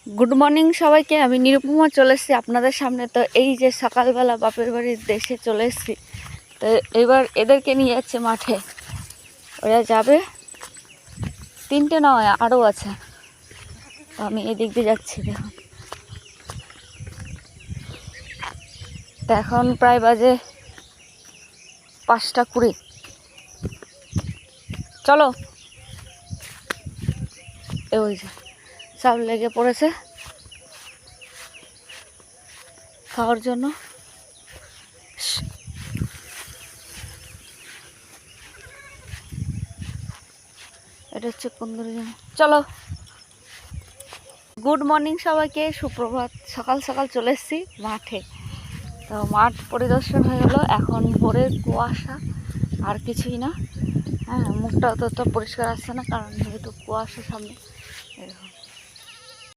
Good morning সবাইকে। আমি নিরুপমা চলে এসেছি আপনাদের সামনে। তো এই যে সকালবেলা বাপের বাড়ির দেশে চলে এসেছি, তো এবার এদেরকে নিয়ে যাচ্ছে মাঠে। ওরা যাবে, 3টে নয় আরও আছে। তো আমি এদিক দিয়ে যাচ্ছি। দেখুন, তো এখন প্রায় বাজে 5টা 20। চলো, ওই যে সব লেগে পড়েছে খাওয়ার জন্য। এটা হচ্ছে কুন্দুরি। চলো, গুড মর্নিং সবাইকে, সুপ্রভাত। সকাল সকাল চলে এসেছি মাঠে। তো মাঠ পরিদর্শন হয়ে গেল। এখন ভোরের কুয়াশা, আর কিছুই না। হ্যাঁ, মুখটা অতটা পরিষ্কার আসছে না, কারণ যেহেতু কুয়াশা সামনে। এরকম